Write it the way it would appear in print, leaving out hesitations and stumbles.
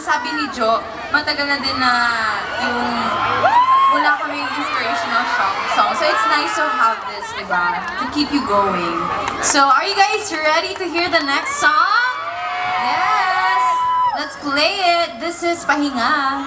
sabi ni Jo, matagal na din na yung wala kaming inspirational song. So it's nice to have this, diba? To keep you going. So are you guys ready to hear the next song? Yes! Let's play it. This is Pahinga.